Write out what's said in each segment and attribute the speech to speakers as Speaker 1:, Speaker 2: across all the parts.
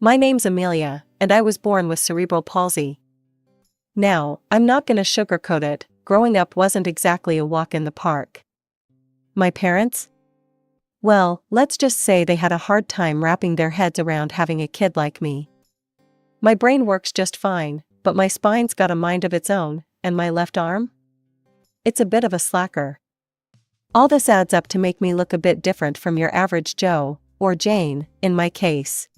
Speaker 1: My name's Amelia, and I was born with cerebral palsy. Now, I'm not gonna sugarcoat it, growing up wasn't exactly a walk in the park. My parents? Well, let's just say they had a hard time wrapping their heads around having a kid like me. My brain works just fine, but my spine's got a mind of its own, and my left arm? It's a bit of a slacker. All this adds up to make me look a bit different from your average Joe, or Jane, in my case.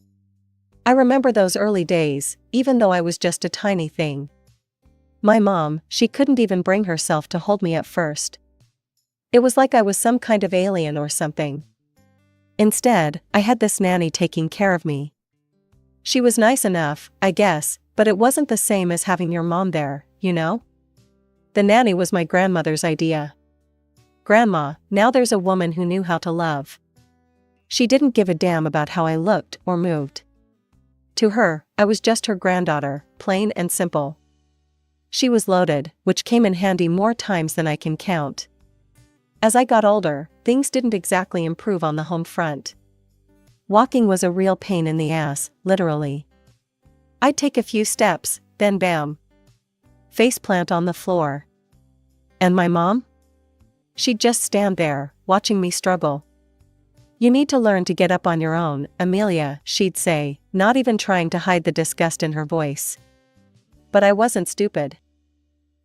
Speaker 1: I remember those early days, even though I was just a tiny thing. My mom, she couldn't even bring herself to hold me at first. It was like I was some kind of alien or something. Instead, I had this nanny taking care of me. She was nice enough, I guess, but it wasn't the same as having your mom there, you know? The nanny was my grandmother's idea. Grandma, now there's a woman who knew how to love. She didn't give a damn about how I looked or moved. To her, I was just her granddaughter, plain and simple. She was loaded, which came in handy more times than I can count. As I got older, things didn't exactly improve on the home front. Walking was a real pain in the ass, literally. I'd take a few steps, then bam. Faceplant on the floor. And my mom? She'd just stand there, watching me struggle. You need to learn to get up on your own, Amelia, she'd say, not even trying to hide the disgust in her voice. But I wasn't stupid.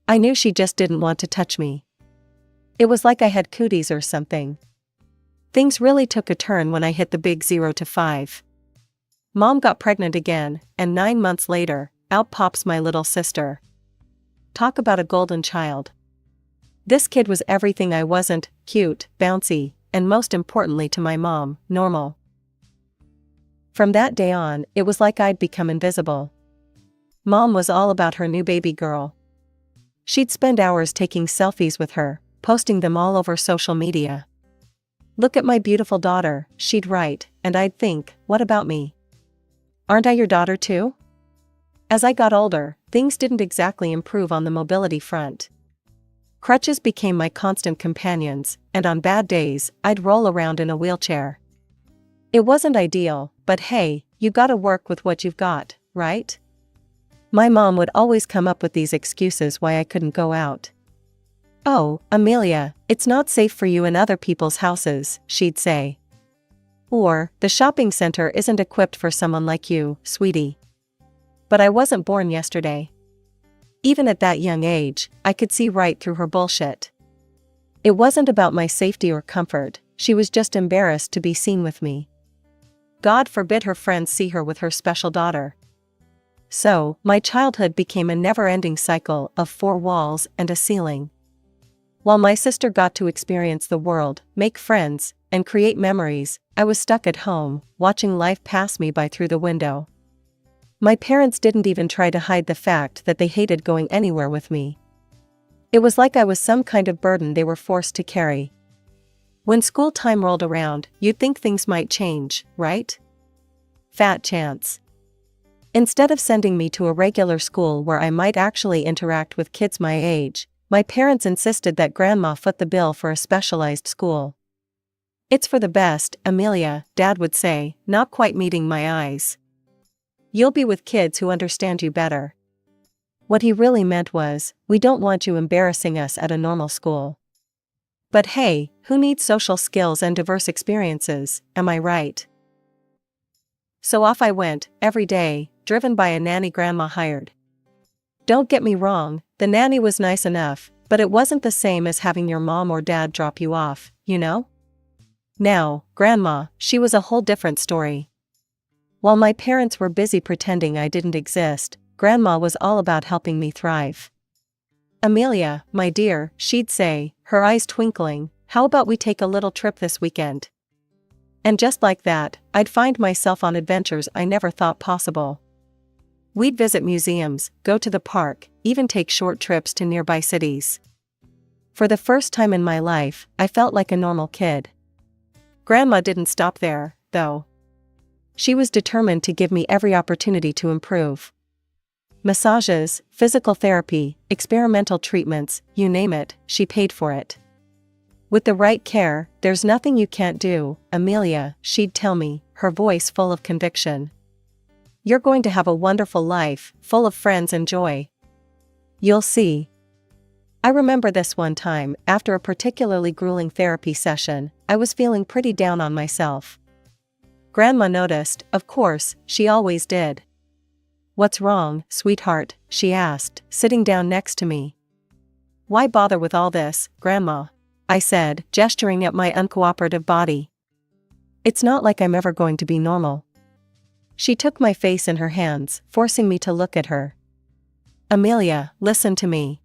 Speaker 1: I knew she just didn't want to touch me. It was like I had cooties or something. Things really took a turn when I hit the big 0 to 5. Mom got pregnant again, and 9 months later, out pops my little sister. Talk about a golden child. This kid was everything I wasn't: cute, bouncy, and most importantly to my mom, normal. From that day on, it was like I'd become invisible. Mom was all about her new baby girl. She'd spend hours taking selfies with her, posting them all over social media. Look at my beautiful daughter, she'd write, and I'd think, what about me? Aren't I your daughter too? As I got older, things didn't exactly improve on the mobility front. Crutches became my constant companions, and on bad days, I'd roll around in a wheelchair. It wasn't ideal, but hey, you gotta work with what you've got, right? My mom would always come up with these excuses why I couldn't go out. Oh, Amelia, it's not safe for you in other people's houses, she'd say. Or, the shopping center isn't equipped for someone like you, sweetie. But I wasn't born yesterday. Even at that young age, I could see right through her bullshit. It wasn't about my safety or comfort, she was just embarrassed to be seen with me. God forbid her friends see her with her special daughter. So, my childhood became a never-ending cycle of 4 walls and a ceiling. While my sister got to experience the world, make friends, and create memories, I was stuck at home, watching life pass me by through the window. My parents didn't even try to hide the fact that they hated going anywhere with me. It was like I was some kind of burden they were forced to carry. When school time rolled around, you'd think things might change, right? Fat chance. Instead of sending me to a regular school where I might actually interact with kids my age, my parents insisted that Grandma foot the bill for a specialized school. It's for the best, Amelia, Dad would say, not quite meeting my eyes. You'll be with kids who understand you better. What he really meant was, we don't want you embarrassing us at a normal school. But hey, who needs social skills and diverse experiences, am I right? So off I went, every day, driven by a nanny Grandma hired. Don't get me wrong, the nanny was nice enough, but it wasn't the same as having your mom or dad drop you off, you know? Now, Grandma, she was a whole different story. While my parents were busy pretending I didn't exist, Grandma was all about helping me thrive. Amelia, my dear, she'd say, her eyes twinkling, how about we take a little trip this weekend? And just like that, I'd find myself on adventures I never thought possible. We'd visit museums, go to the park, even take short trips to nearby cities. For the first time in my life, I felt like a normal kid. Grandma didn't stop there, though. She was determined to give me every opportunity to improve. Massages, physical therapy, experimental treatments, you name it, she paid for it. With the right care, there's nothing you can't do, Amelia, she'd tell me, her voice full of conviction. You're going to have a wonderful life, full of friends and joy. You'll see. I remember this one time, after a particularly grueling therapy session, I was feeling pretty down on myself. Grandma noticed, of course, she always did. "What's wrong, sweetheart?" she asked, sitting down next to me. "Why bother with all this, Grandma?" I said, gesturing at my uncooperative body. "It's not like I'm ever going to be normal." She took my face in her hands, forcing me to look at her. "Amelia, listen to me.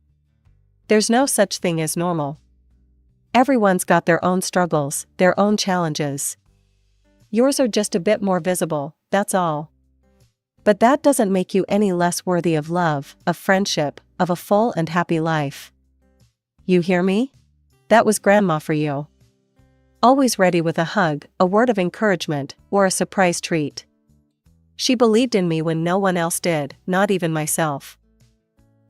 Speaker 1: There's no such thing as normal. Everyone's got their own struggles, their own challenges. Yours are just a bit more visible, that's all. But that doesn't make you any less worthy of love, of friendship, of a full and happy life. You hear me? That was Grandma for you. Always ready with a hug, a word of encouragement, or a surprise treat. She believed in me when no one else did, not even myself.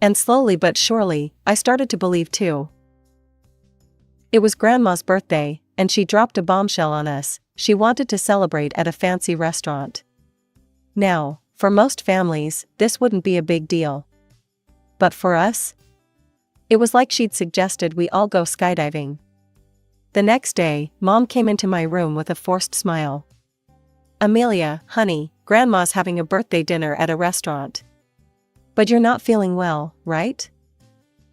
Speaker 1: And slowly but surely, I started to believe too. It was Grandma's birthday, and she dropped a bombshell on us. She wanted to celebrate at a fancy restaurant. Now, for most families, this wouldn't be a big deal. But for us? It was like she'd suggested we all go skydiving. The next day, Mom came into my room with a forced smile. "Amelia, honey, Grandma's having a birthday dinner at a restaurant. But you're not feeling well, right?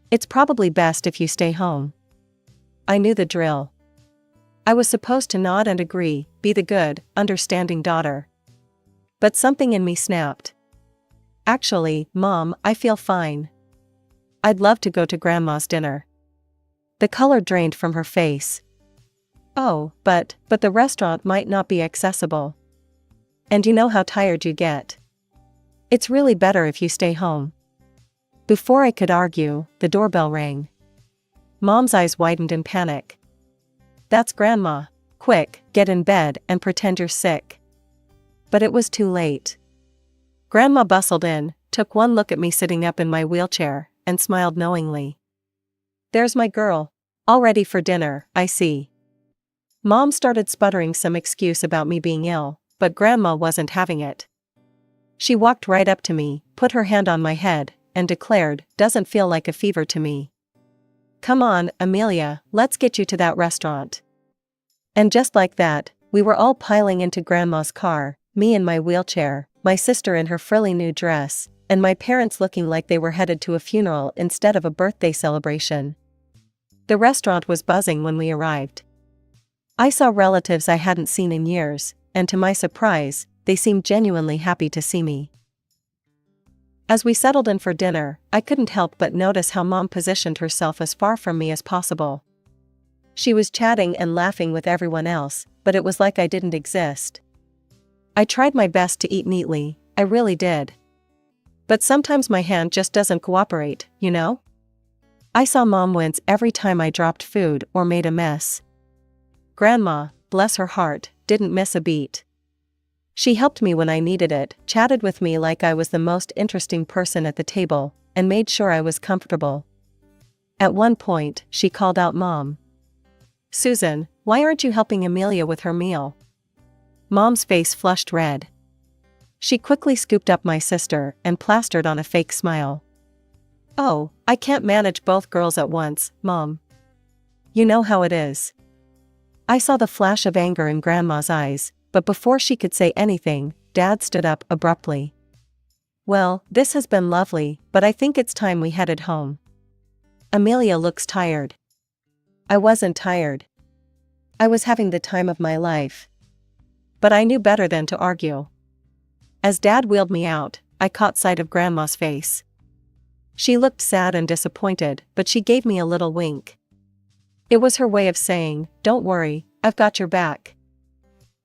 Speaker 1: It's probably best if you stay home." I knew the drill. I was supposed to nod and agree, be the good, understanding daughter. But something in me snapped. "Actually, Mom, I feel fine. I'd love to go to Grandma's dinner." The color drained from her face. "Oh, but the restaurant might not be accessible. And you know how tired you get. It's really better if you stay home." Before I could argue, the doorbell rang. Mom's eyes widened in panic. "That's Grandma. Quick, get in bed and pretend you're sick." But it was too late. Grandma bustled in, took one look at me sitting up in my wheelchair, and smiled knowingly. "There's my girl. All ready for dinner, I see." Mom started sputtering some excuse about me being ill, but Grandma wasn't having it. She walked right up to me, put her hand on my head, and declared, "Doesn't feel like a fever to me. Come on, Amelia, let's get you to that restaurant." And just like that, we were all piling into Grandma's car, me in my wheelchair, my sister in her frilly new dress, and my parents looking like they were headed to a funeral instead of a birthday celebration. The restaurant was buzzing when we arrived. I saw relatives I hadn't seen in years, and to my surprise, they seemed genuinely happy to see me. As we settled in for dinner, I couldn't help but notice how Mom positioned herself as far from me as possible. She was chatting and laughing with everyone else, but it was like I didn't exist. I tried my best to eat neatly, I really did. But sometimes my hand just doesn't cooperate, you know? I saw Mom wince every time I dropped food or made a mess. Grandma, bless her heart, didn't miss a beat. She helped me when I needed it, chatted with me like I was the most interesting person at the table, and made sure I was comfortable. At one point, she called out Mom. "Susan, why aren't you helping Amelia with her meal?" Mom's face flushed red. She quickly scooped up my sister and plastered on a fake smile. "Oh, I can't manage both girls at once, Mom. You know how it is." I saw the flash of anger in Grandma's eyes, but before she could say anything, Dad stood up abruptly. "Well, this has been lovely, but I think it's time we headed home. Amelia looks tired." I wasn't tired. I was having the time of my life. But I knew better than to argue. As Dad wheeled me out, I caught sight of Grandma's face. She looked sad and disappointed, but she gave me a little wink. It was her way of saying, "Don't worry, I've got your back."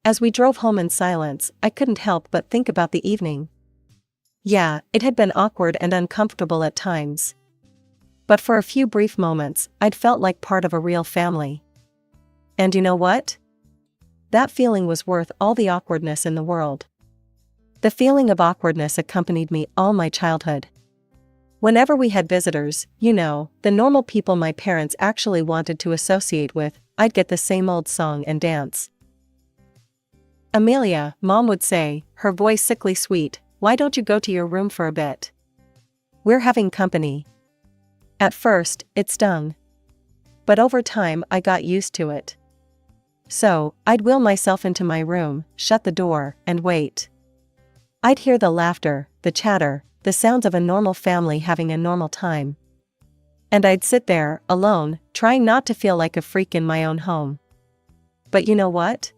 Speaker 1: As we drove home in silence, I couldn't help but think about the evening. Yeah, it had been awkward and uncomfortable at times. But for a few brief moments, I'd felt like part of a real family. And you know what? That feeling was worth all the awkwardness in the world. The feeling of awkwardness accompanied me all my childhood. Whenever we had visitors, you know, the normal people my parents actually wanted to associate with, I'd get the same old song and dance. "Amelia," Mom would say, her voice sickly sweet, why don't you go to your room for a bit? We're having company. At first, it stung. But over time I got used to it. So, I'd will myself into my room, shut the door, and wait. I'd hear the laughter, the chatter, the sounds of a normal family having a normal time. And I'd sit there, alone, trying not to feel like a freak in my own home. But you know what?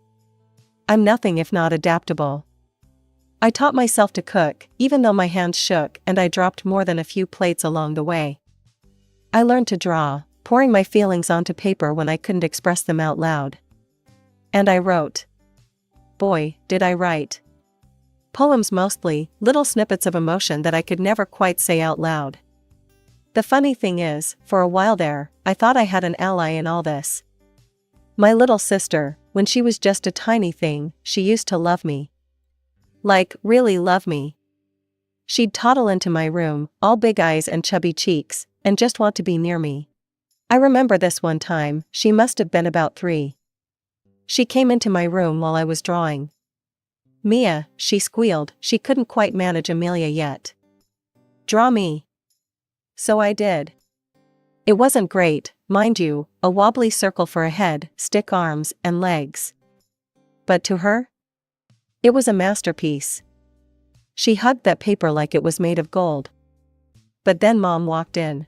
Speaker 1: I'm nothing if not adaptable. I taught myself to cook, even though my hands shook and I dropped more than a few plates along the way. I learned to draw, pouring my feelings onto paper when I couldn't express them out loud. And I wrote. Boy, did I write. Poems mostly, little snippets of emotion that I could never quite say out loud. The funny thing is, for a while there, I thought I had an ally in all this. My little sister, when she was just a tiny thing, she used to love me. Like, really love me. She'd toddle into my room, all big eyes and chubby cheeks, and just want to be near me. I remember this one time, she must have been about 3. She came into my room while I was drawing. Mia, she squealed, she couldn't quite manage Amelia yet. Draw me. So I did. It wasn't great, mind you, a wobbly circle for a head, stick arms, and legs. But to her? It was a masterpiece. She hugged that paper like it was made of gold. But then Mom walked in.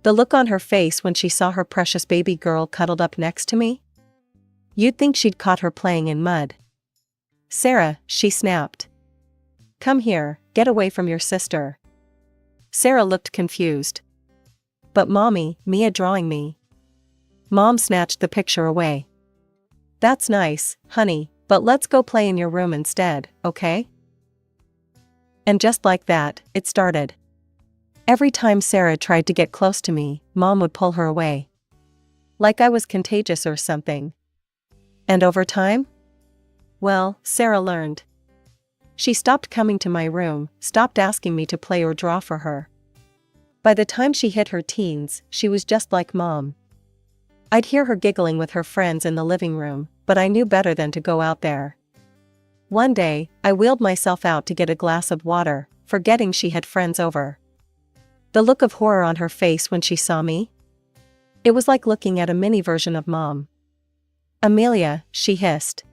Speaker 1: The look on her face when she saw her precious baby girl cuddled up next to me? You'd think she'd caught her playing in mud. Sarah, she snapped. Come here, get away from your sister. Sarah looked confused. But Mommy, Mia drawing me. Mom snatched the picture away. That's nice, honey, but let's go play in your room instead, okay? And just like that, it started. Every time Sarah tried to get close to me, Mom would pull her away. Like I was contagious or something. And over time? Well, Sarah learned. She stopped coming to my room, stopped asking me to play or draw for her. By the time she hit her teens, she was just like Mom. I'd hear her giggling with her friends in the living room, but I knew better than to go out there. One day, I wheeled myself out to get a glass of water, forgetting she had friends over. The look of horror on her face when she saw me? It was like looking at a mini version of Mom. Amelia, she hissed.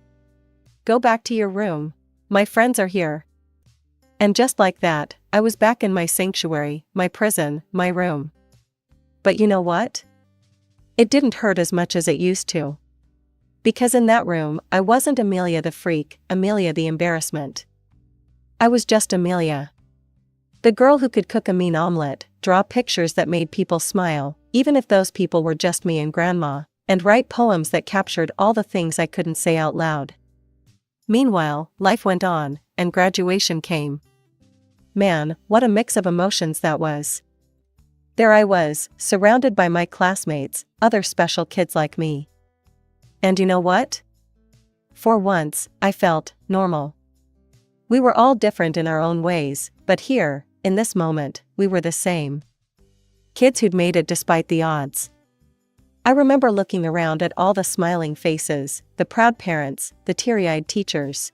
Speaker 1: Go back to your room. My friends are here. And just like that, I was back in my sanctuary, my prison, my room. But you know what? It didn't hurt as much as it used to. Because in that room, I wasn't Amelia the freak, Amelia the embarrassment. I was just Amelia. The girl who could cook a mean omelet, draw pictures that made people smile, even if those people were just me and Grandma, and write poems that captured all the things I couldn't say out loud. Meanwhile, life went on, and graduation came. Man, what a mix of emotions that was. There I was, surrounded by my classmates, other special kids like me. And you know what? For once, I felt normal. We were all different in our own ways, but here, in this moment, we were the same. Kids who'd made it despite the odds. I remember looking around at all the smiling faces, the proud parents, the teary-eyed teachers.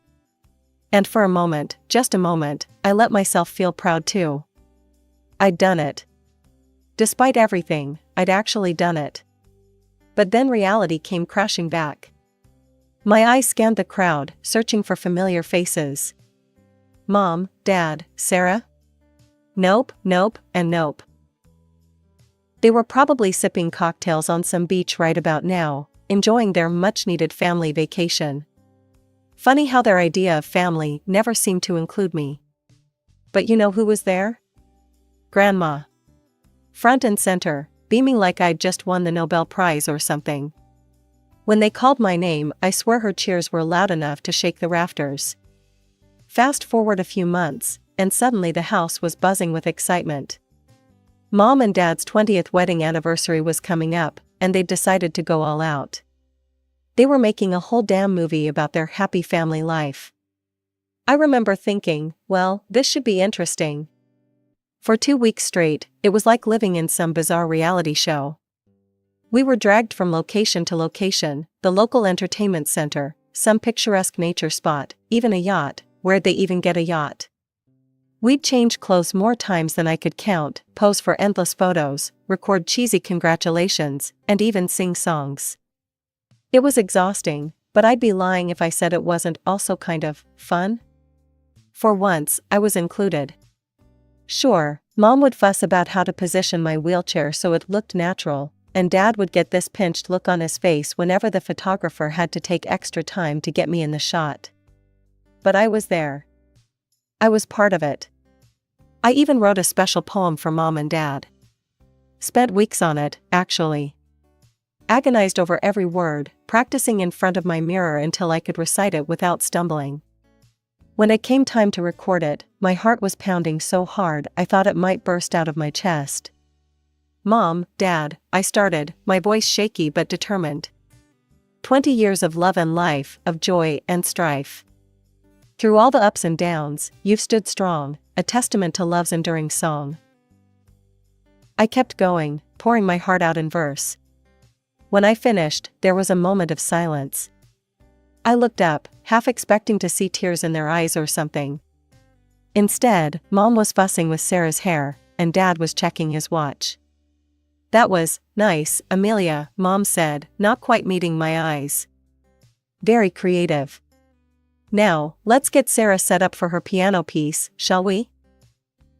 Speaker 1: And for a moment, just a moment, I let myself feel proud too. I'd done it. Despite everything, I'd actually done it. But then reality came crashing back. My eyes scanned the crowd, searching for familiar faces. Mom, Dad, Sarah? Nope, nope, and nope. They were probably sipping cocktails on some beach right about now, enjoying their much-needed family vacation. Funny how their idea of family never seemed to include me. But you know who was there? Grandma. Front and center, beaming like I'd just won the Nobel Prize or something. When they called my name, I swear her cheers were loud enough to shake the rafters. Fast forward a few months, and suddenly the house was buzzing with excitement. Mom and Dad's 20th wedding anniversary was coming up, and they'd decided to go all out. They were making a whole damn movie about their happy family life. I remember thinking, well, this should be interesting. For 2 weeks straight, it was like living in some bizarre reality show. We were dragged from location to location, the local entertainment center, some picturesque nature spot, even a yacht. Where'd they even get a yacht? We'd change clothes more times than I could count, pose for endless photos, record cheesy congratulations, and even sing songs. It was exhausting, but I'd be lying if I said it wasn't also kind of fun. For once, I was included. Sure, Mom would fuss about how to position my wheelchair so it looked natural, and Dad would get this pinched look on his face whenever the photographer had to take extra time to get me in the shot. But I was there. I was part of it. I even wrote a special poem for Mom and Dad. Spent weeks on it, actually. Agonized over every word, practicing in front of my mirror until I could recite it without stumbling. When it came time to record it, my heart was pounding so hard I thought it might burst out of my chest. Mom, Dad, I started, my voice shaky but determined. 20 years of love and life, of joy and strife. Through all the ups and downs, you've stood strong, a testament to love's enduring song. I kept going, pouring my heart out in verse. When I finished, there was a moment of silence. I looked up, half expecting to see tears in their eyes or something. Instead, Mom was fussing with Sarah's hair, and Dad was checking his watch. That was nice, Amelia, Mom said, not quite meeting my eyes. Very creative. Now, let's get Sarah set up for her piano piece, shall we?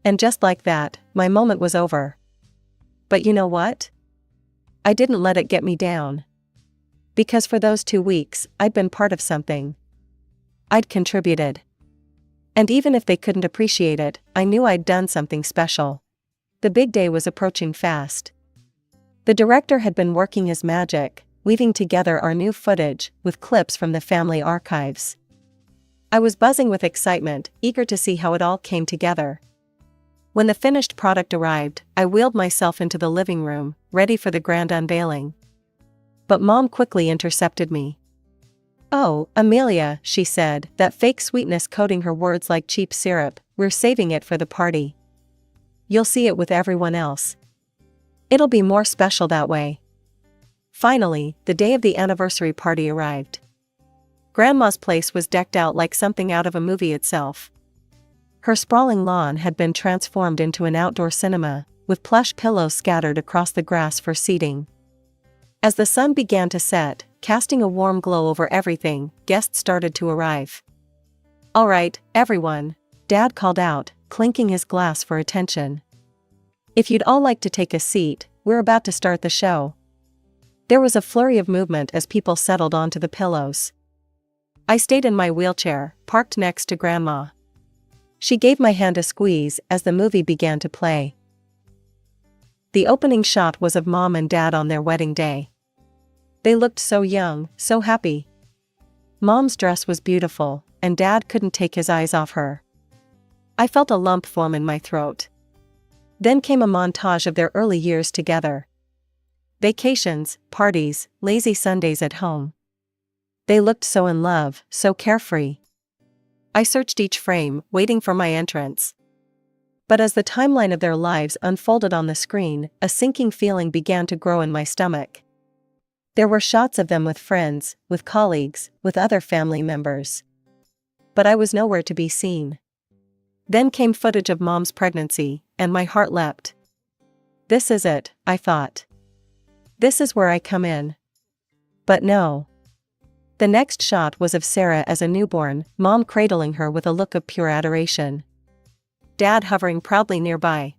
Speaker 1: And just like that, my moment was over. But you know what? I didn't let it get me down. Because for those 2 weeks, I'd been part of something. I'd contributed. And even if they couldn't appreciate it, I knew I'd done something special. The big day was approaching fast. The director had been working his magic, weaving together our new footage with clips from the family archives. I was buzzing with excitement, eager to see how it all came together. When the finished product arrived, I wheeled myself into the living room, ready for the grand unveiling. But Mom quickly intercepted me. "Oh, Amelia," she said, that fake sweetness coating her words like cheap syrup, "we're saving it for the party. You'll see it with everyone else. It'll be more special that way." Finally, the day of the anniversary party arrived. Grandma's place was decked out like something out of a movie itself. Her sprawling lawn had been transformed into an outdoor cinema, with plush pillows scattered across the grass for seating. As the sun began to set, casting a warm glow over everything, guests started to arrive. "All right, everyone," Dad called out, clinking his glass for attention. "If you'd all like to take a seat, we're about to start the show." There was a flurry of movement as people settled onto the pillows. I stayed in my wheelchair, parked next to Grandma. She gave my hand a squeeze as the movie began to play. The opening shot was of Mom and Dad on their wedding day. They looked so young, so happy. Mom's dress was beautiful, and Dad couldn't take his eyes off her. I felt a lump form in my throat. Then came a montage of their early years together. Vacations, parties, lazy Sundays at home. They looked so in love, so carefree. I searched each frame, waiting for my entrance. But as the timeline of their lives unfolded on the screen, a sinking feeling began to grow in my stomach. There were shots of them with friends, with colleagues, with other family members. But I was nowhere to be seen. Then came footage of Mom's pregnancy, and my heart leapt. This is it, I thought. This is where I come in. But no. The next shot was of Sarah as a newborn, Mom cradling her with a look of pure adoration. Dad hovering proudly nearby.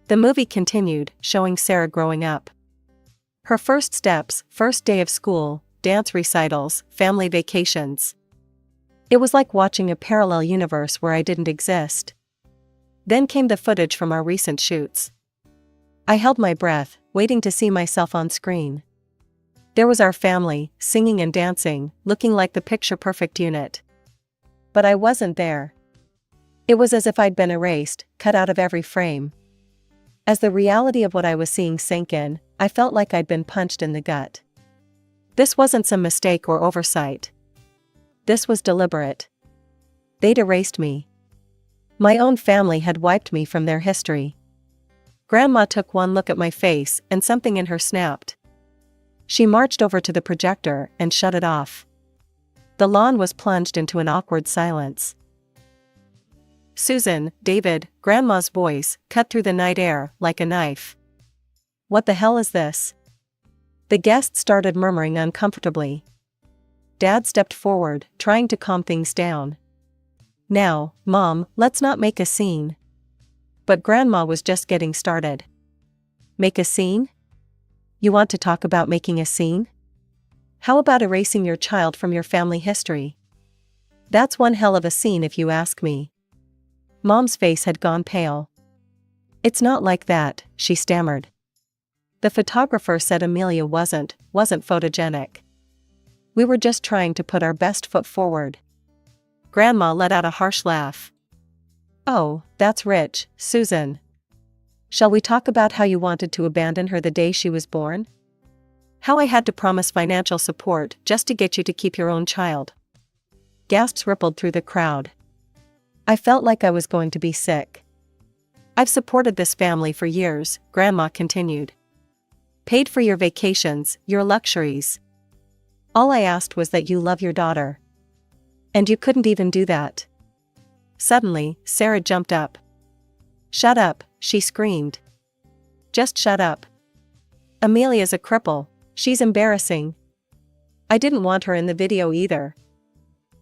Speaker 1: The movie continued, showing Sarah growing up. Her first steps, first day of school, dance recitals, family vacations. It was like watching a parallel universe where I didn't exist. Then came the footage from our recent shoots. I held my breath, waiting to see myself on screen. There was our family, singing and dancing, looking like the picture-perfect unit. But I wasn't there. It was as if I'd been erased, cut out of every frame. As the reality of what I was seeing sank in, I felt like I'd been punched in the gut. This wasn't some mistake or oversight. This was deliberate. They'd erased me. My own family had wiped me from their history. Grandma took one look at my face, and something in her snapped. She marched over to the projector and shut it off. The lawn was plunged into an awkward silence. Susan, David, Grandma's voice cut through the night air like a knife. What the hell is this? The guests started murmuring uncomfortably. Dad stepped forward, trying to calm things down. Now, Mom, let's not make a scene. But Grandma was just getting started. Make a scene? You want to talk about making a scene? How about erasing your child from your family history? That's one hell of a scene if you ask me. Mom's face had gone pale. It's not like that, she stammered. The photographer said Amelia wasn't photogenic. We were just trying to put our best foot forward. Grandma let out a harsh laugh. Oh, that's rich, Susan. Shall we talk about how you wanted to abandon her the day she was born? How I had to promise financial support just to get you to keep your own child. Gasps rippled through the crowd. I felt like I was going to be sick. I've supported this family for years, Grandma continued. Paid for your vacations, your luxuries. All I asked was that you love your daughter. And you couldn't even do that. Suddenly, Sarah jumped up. Shut up, she screamed. Just shut up. Amelia's a cripple. She's embarrassing. I didn't want her in the video either.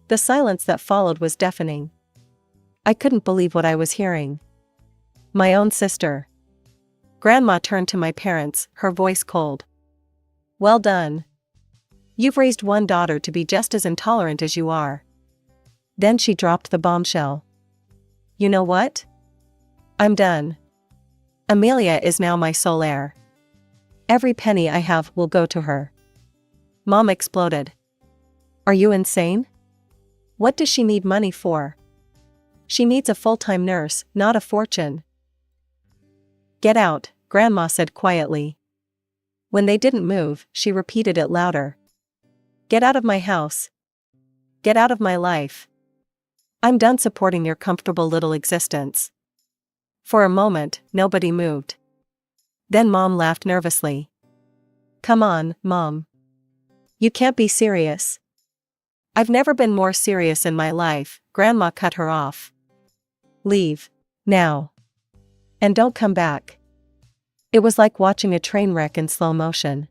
Speaker 1: The silence that followed was deafening. I couldn't believe what I was hearing. My own sister. Grandma turned to my parents, her voice cold. Well done. You've raised one daughter to be just as intolerant as you are. Then she dropped the bombshell. You know what? I'm done. Amelia is now my sole heir. Every penny I have will go to her. Mom exploded. Are you insane? What does she need money for? She needs a full-time nurse, not a fortune. Get out, Grandma said quietly. When they didn't move, she repeated it louder. Get out of my house. Get out of my life. I'm done supporting your comfortable little existence. For a moment, nobody moved. Then Mom laughed nervously. Come on, Mom. You can't be serious. I've never been more serious in my life, Grandma cut her off. Leave. Now. And don't come back. It was like watching a train wreck in slow motion.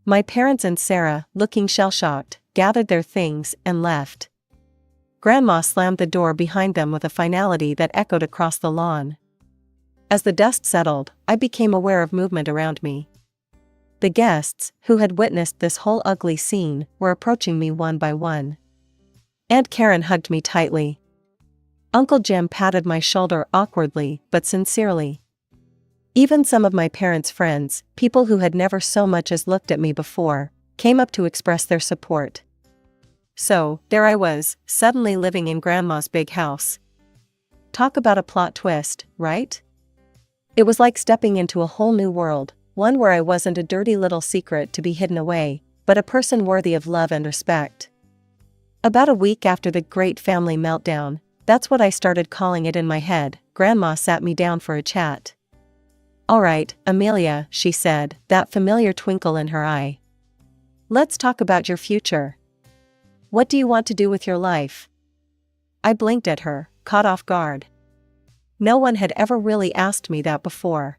Speaker 1: My parents and Sarah, looking shell-shocked, gathered their things and left. Grandma slammed the door behind them with a finality that echoed across the lawn. As the dust settled, I became aware of movement around me. The guests, who had witnessed this whole ugly scene, were approaching me one by one. Aunt Karen hugged me tightly. Uncle Jim patted my shoulder awkwardly but sincerely. Even some of my parents' friends, people who had never so much as looked at me before, came up to express their support. So, there I was, suddenly living in Grandma's big house. Talk about a plot twist, right? It was like stepping into a whole new world, one where I wasn't a dirty little secret to be hidden away, but a person worthy of love and respect. About a week after the great family meltdown, that's what I started calling it in my head, Grandma sat me down for a chat. All right, Amelia, she said, that familiar twinkle in her eye. Let's talk about your future. What do you want to do with your life? I blinked at her, caught off guard. No one had ever really asked me that before.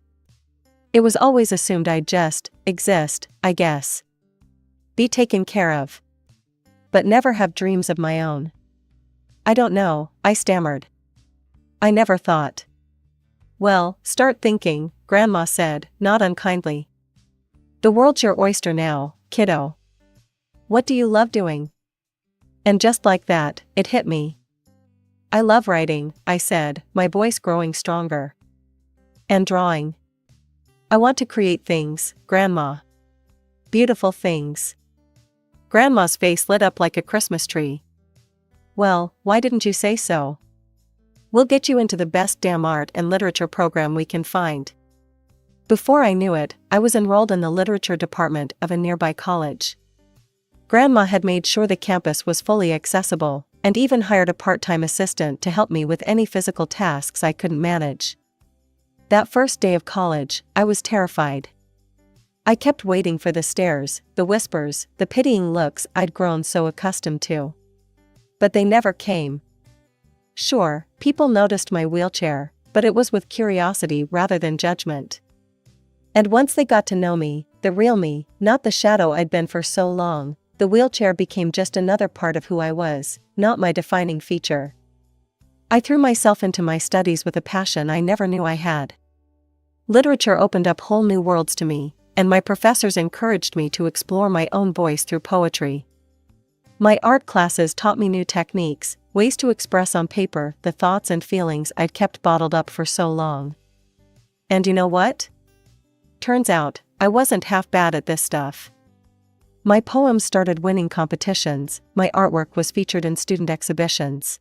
Speaker 1: It was always assumed I'd just exist, I guess. Be taken care of. But never have dreams of my own. I don't know, I stammered. I never thought. Well, start thinking, Grandma said, not unkindly. The world's your oyster now, kiddo. What do you love doing? And just like that, it hit me. I love writing, I said, my voice growing stronger. And drawing. I want to create things, Grandma. Beautiful things. Grandma's face lit up like a Christmas tree. Well, why didn't you say so? We'll get you into the best damn art and literature program we can find. Before I knew it, I was enrolled in the literature department of a nearby college. Grandma had made sure the campus was fully accessible, and even hired a part-time assistant to help me with any physical tasks I couldn't manage. That first day of college, I was terrified. I kept waiting for the stares, the whispers, the pitying looks I'd grown so accustomed to. But they never came. Sure, people noticed my wheelchair, but it was with curiosity rather than judgment. And once they got to know me, the real me, not the shadow I'd been for so long, the wheelchair became just another part of who I was, not my defining feature. I threw myself into my studies with a passion I never knew I had. Literature opened up whole new worlds to me, and my professors encouraged me to explore my own voice through poetry. My art classes taught me new techniques, ways to express on paper the thoughts and feelings I'd kept bottled up for so long. And you know what? Turns out, I wasn't half bad at this stuff. My poems started winning competitions, my artwork was featured in student exhibitions.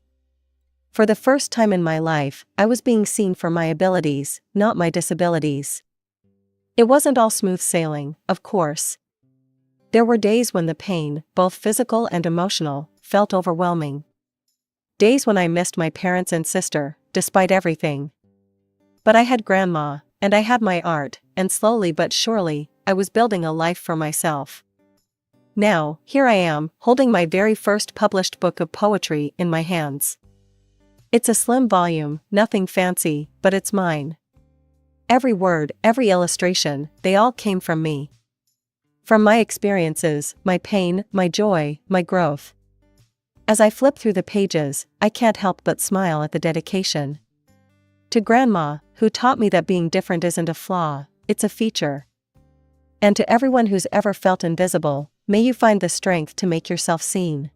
Speaker 1: For the first time in my life, I was being seen for my abilities, not my disabilities. It wasn't all smooth sailing, of course. There were days when the pain, both physical and emotional, felt overwhelming. Days when I missed my parents and sister, despite everything. But I had grandma, and I had my art, and slowly but surely, I was building a life for myself. Now, here I am, holding my very first published book of poetry in my hands. It's a slim volume, nothing fancy, but it's mine. Every word, every illustration, they all came from me. From my experiences, my pain, my joy, my growth. As I flip through the pages, I can't help but smile at the dedication. To Grandma, who taught me that being different isn't a flaw, it's a feature. And to everyone who's ever felt invisible, may you find the strength to make yourself seen.